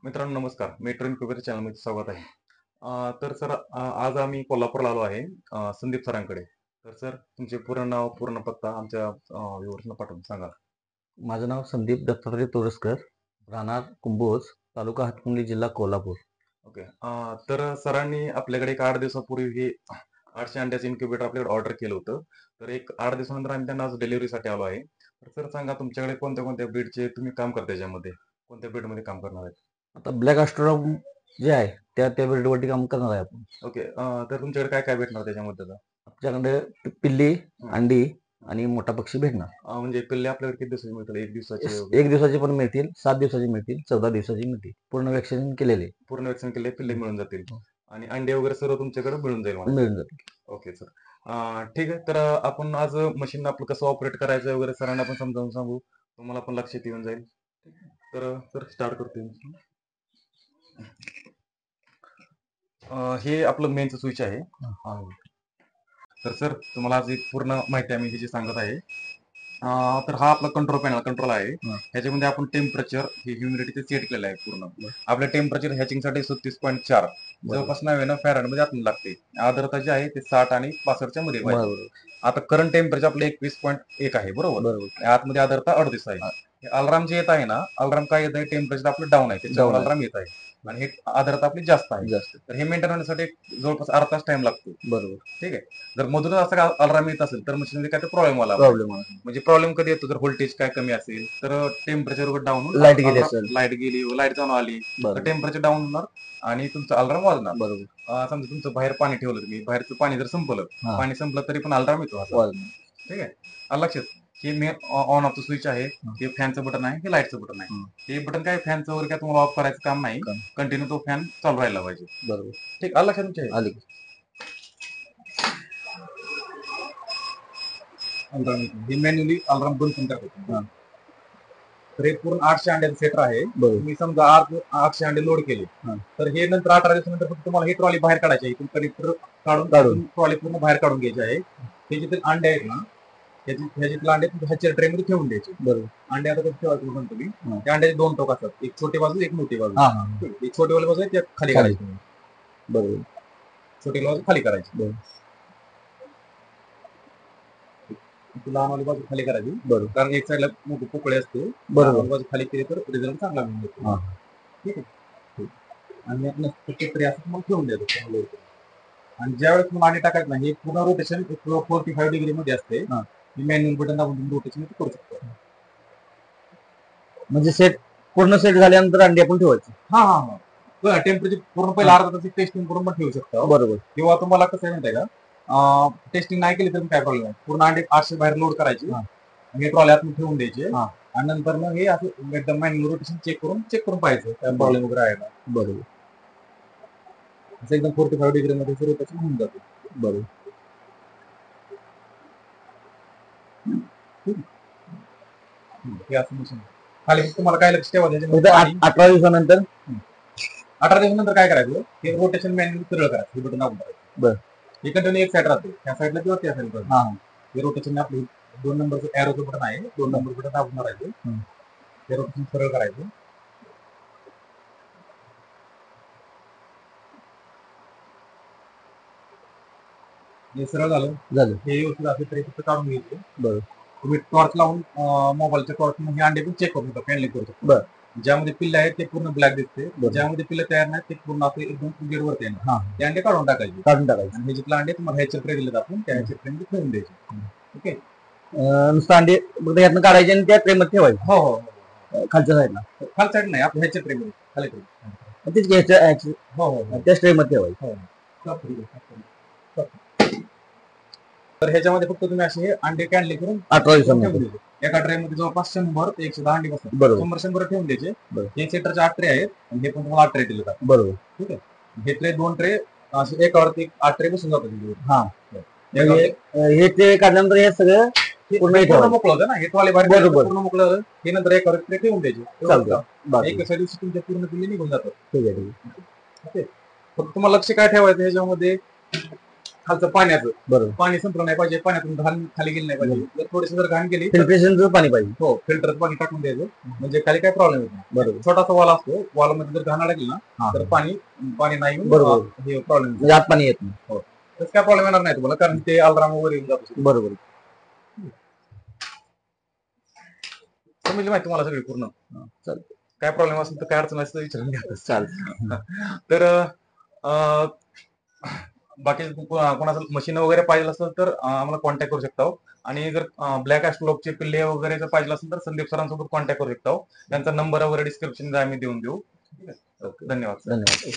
मित्रांनो नमस्कार. मी ट्रेन कुबेर चॅनलमध्ये स्वागत आहे. तर सर आज आम्ही कोल्हापूरला आलो आहे संदीप सरांकडे. तर सर तुमचे पूर्ण नाव, पूर्ण पत्ता आमच्या व्ह्यूअर्सना पाठवून सांगा. माझं नाव संदीप दत्तात्रय तोरसकर, राहणार कुंभोज, तालुका हातकणंगले, जिल्हा कोल्हापूर. ओके. तर सरांनी आपल्याकडे एक 8 दिवसापूर्वी हे 800 अंड्याचं इन्क्युबेटर आपल्याकडे ऑर्डर केलं होतं. तर एक 8 दिवसानंतर आम्ही त्यांना आज डिलिव्हरीसाठी आलो आहे. तर सर सांगा तुमच्याकडे कोणत्या-कोणत्या ब्रीडचे तुम्ही काम करता याच्यामध्ये? कोणत्या ब्रीडमध्ये काम करणार आहेत? आता ब्लॅक ॲस्ट्रोडॉम जे आहे त्या ब्रीडवरती काम करणार आहे आपण. ओके. तर तुमच्याकडे काय-काय भेटणार त्याच्यामध्ये आता? आपल्याकडे पिल्ली, अंडी आणि मोठा पक्षी भेटणार. म्हणजे पिल्ले आपल्याकडे किती दिवसाचे मिळतील? 1 दिवसाचे वगैरे? 1 दिवसाचे पण मिळतील, 7 दिवसाचे मिळतील, 14 दिवसाचे मिळतील. पूर्ण वॅक्सिनेशन केलेले पूर्ण वॅक्सिन केले पिल्ले मिळून जातील आणि अंडे वगैरे सर्व तुमच्याकडे मिळून जाईल मला. मिळून जातील. Okay sir. ठीक आहे. तर आपण आज मशीन आपलं कसं ऑपरेट करायचं वगैरे सरांना आपण समजावून सांगू. तुम्हाला पण लक्षात येऊन जाईल. तर सर स्टार्ट करतो. हे आपलं मेनचं स्विच आहे. तर सर तुम्हाला आज एक पूर्ण माहिती आम्ही ह्याची सांगत आहे. तर हा आपला कंट्रोल आहे. ह्याच्यामध्ये आपण टेम्परेचर हे ह्युमिडिटी सेट केलेलं आहे पूर्ण. आपलं टेम्परेचर हॅचिंगसाठी 36.4 जवळपास 90 फॅरनमध्ये आपल्याला लागते. आर्द्रता जी आहे ते 60 आणि 65च्या मध्ये पाहिजे. आता करंट टेम्परेचर आपलं 21.1 आहे बरोबर. आतमध्ये आर्द्रता 38 आहे. अलार्म जे येत आहे ना, अलार्म काय येत आहे, टेम्परेचर आपलं डाऊन आहे त्याच्यामुळे अलार्म येत आहे आणि हे आर्द्रता आपली जास्त आहे. तर हे मेंटेन होण्यासाठी जवळपास अर्धा तास टाइम लागतो. बरोबर. ठीक आहे. जर मधूनच असं अलार्म येत असेल तर मशीनमध्ये काय प्रॉब्लेम आला. म्हणजे प्रॉब्लेम कधी येतो जर व्होल्टेज काय कमी असेल तर टेम्परेचर डाऊन होऊन लाईट गेली असेल, लाईट जाऊन आली तर टेम्परेचर डाऊन होणार आणि तुमचं अलार्म वाजणार. बरोबर. समजा तुमचं बाहेर पाणी ठेवलं तुम्ही, बाहेरचं पाणी जर संपलं, पाणी संपलं तरी पण अलार्म येतो असा. ठीक आहे. लक्षात हे मेन ऑन ऑफचं स्विच आहे, हे फॅनचं बटन आहे, हे लाईटचं बटन आहे. हे बटन काय फॅनचं वगैरे काय तुम्हाला ऑफ करायचं काम नाही, कंटिन्यू तो फॅन चालू राहायला पाहिजे. बरोबर. ठीक आहे. लक्षात तुमच्या आली. हे मॅन्युअली अलार्म बंद पण करतो. तर हे पूर्ण 800 अंड्याचं सेटर आहे. तुम्ही समजा 800 अंडे लोड केले तर हे नंतर 18 दिवसानंतर फक्त तुम्हाला ही ट्रॉली बाहेर काढायची आहे. इथून कनेक्टर काढून ट्रॉली पूर्ण बाहेर काढून घ्यायची आहे. हे जिथे अंडे आहेत ना, ह्याच्यातले अंडे ह्याच्या ट्रे मध्ये ठेवून द्यायचे. बरोबर. अंडे आता कसं ठेवायचं म्हणतो तुम्ही, त्या अंड्याचे 2 टोक असतात, एक छोटी बाजू एक मोठी बाजू. एक छोटी वाली बाजू आहे त्या खाली करायची. बरोबर. छोटी बाजू खाली करायची. लहान वाली बाजू खाली करायची. बरोबर. कारण एक साईडला मोठी पोकळी असते. बरोबर. बाजू खाली केली तर रिझल्ट चांगला मिळतो. ठीक आहे. आणि असं मग ठेवून द्यायचं. आणि ज्यावेळेस तुम्हाला अंडे टाकायचं नाही, हे पूर्ण रोटेशन 45 डिग्री मध्ये असते. मॅन्युअल बटन दाबून रोटेशन करू शकतो. म्हणजे पूर्ण सेट झाल्यानंतर अंडे आपण ठेवायचे. हा. टेम्परेचर पूर्ण पहिला अर्धा तास टेस्टिंग करून पण ठेवू शकतो. बरोबर. किंवा तुम्हाला कसं आहे माहिती आहे का, टेस्टिंग नाही केली तर काय प्रॉब्लेम नाही. पूर्ण अंडे 800 बाहेर लोड करायचे आणि ट्रॉली आतून ठेवून द्यायचे आणि नंतर मग हे असं एकदम मॅन्युअल रोटेशन चेक करून पाहायचं काय प्रॉब्लेम वगैरे आहे का. बरोबर. एकदम 45 डिग्री मध्ये रोटेशन होऊन जाते. बरोबर. खाली तुम्हाला काय लक्ष ठेवायचं, 18 दिवसानंतर काय करायचं, हे रोटेशन मॅन्युअल सरळ करायचं, हे बटन दाबून करायचं. बरं. हे कंटिन्यू एक साईड राहते, त्या साईडला किंवा त्या साईडला. हे रोटेशन आपली 2 नंबरचं एरोचं बटन आहे, 2 नंबर बटन दाबून करायचं. हे रोटेशन सरळ करायचं. हे सरळ झालं. हे व्यवस्थित असेल तरी फक्त काढून घ्यायचे. बरं. तुम्ही टॉर्च लावून मोबाईलच्या टॉर्च हे अंडे पण चेक करू शकता, फॅनली करू शकता. बरं. ज्यामध्ये पिल्ले आहेत ते पूर्ण ब्लॅक दिसते, ज्यामध्ये पिल्ले तयार नाही ते पूर्ण असं एकदम गेट वरती येणार. ते अंडे काढून टाकायचे. आणि हे जिथले अंडे तुम्हाला ह्याच्या ट्रे दिलेत आपण त्या ह्याच्या ट्रे मध्ये ठेवून द्यायचे. ओके. नुसतं अंडे यातनं काढायचे आणि त्या ट्रे मध्ये ठेवायचे. हो. खालच्या साईडला. खालच्या साईड नाही, आपल्या ह्याच्या ट्रे मध्ये खाली ट्रे. तेच घ्यायचं. हो. त्या ट्रे मध्ये ठेवायचं. तर ह्याच्यामध्ये फक्त तुम्ही असे अंडे कॅनले करून 18 दिवसांमध्ये एका ट्रे मध्ये जवळपास 100 ते 110 अंडे बसतात. 100 ठेवून द्यायचे. हे सेटरचे 8 ट्रे आहेत आणि हे पण तुम्हाला 8 ट्रे दिले जातात. बरोबर. ठीक आहे. हे ट्रे 2 ट्रे असे एकावरती 8 ट्रे बसून जातात. हे ट्रे काढल्यानंतर हे सगळं पूर्ण मोकळं होतं ना, हे ट्रॉली बाहेर पूर्ण मोकळं. हे नंतर एकावर ट्रे ठेवून द्यायचे. एक दिवशी तुमच्या पूर्ण पिल्ले निघून जातात. ठीक आहे. ओके. फक्त तुम्हाला लक्ष काय ठेवायचं ह्याच्यामध्ये, खालचं पाण्याचं बरोबर. पाणी संपलं नाही पाहिजे, पाण्यातून घाण खाली गेली नाही पाहिजे. जर थोडीशी जर घाण गेली तर फिल्ट्रेशनचं पाणी पाहिजे. हो फिल्टरचं पाणी टाकून द्यायचं, म्हणजे खाली काय प्रॉब्लेम येत नाही. बरोबर. छोटासा वॉल असतो, वॉल मध्ये जर घाण अडकली ना हा. तर पाणी नाही येऊन बरोबर. हे प्रॉब्लेम म्हणजे आत पाणी येत नाही. तसं काय प्रॉब्लेम येणार नाही तुम्हाला, कारण ते अलार्म वगैरे येऊन जातो. बरोबर. समजली माहिती तुम्हाला सगळी पूर्ण. चालतं. काय प्रॉब्लेम असेल तर काय अडचण असेल तर विचारून घ्या. चालतं. तर बाकी कोणाचं मशीन वगैरे पाहिजे असेल तर आम्हाला कॉन्टॅक्ट करू शकता. आणि जर ब्लॅक ॲस्ट्रोलोकचे पिल्ले वगैरे जर पाहिजे असेल तर संदीप सरांसोबत कॉन्टॅक्ट करू शकता. त्यांचा नंबर वगैरे डिस्क्रिप्शन आम्ही देऊन देऊ. धन्यवाद. धन्यवाद.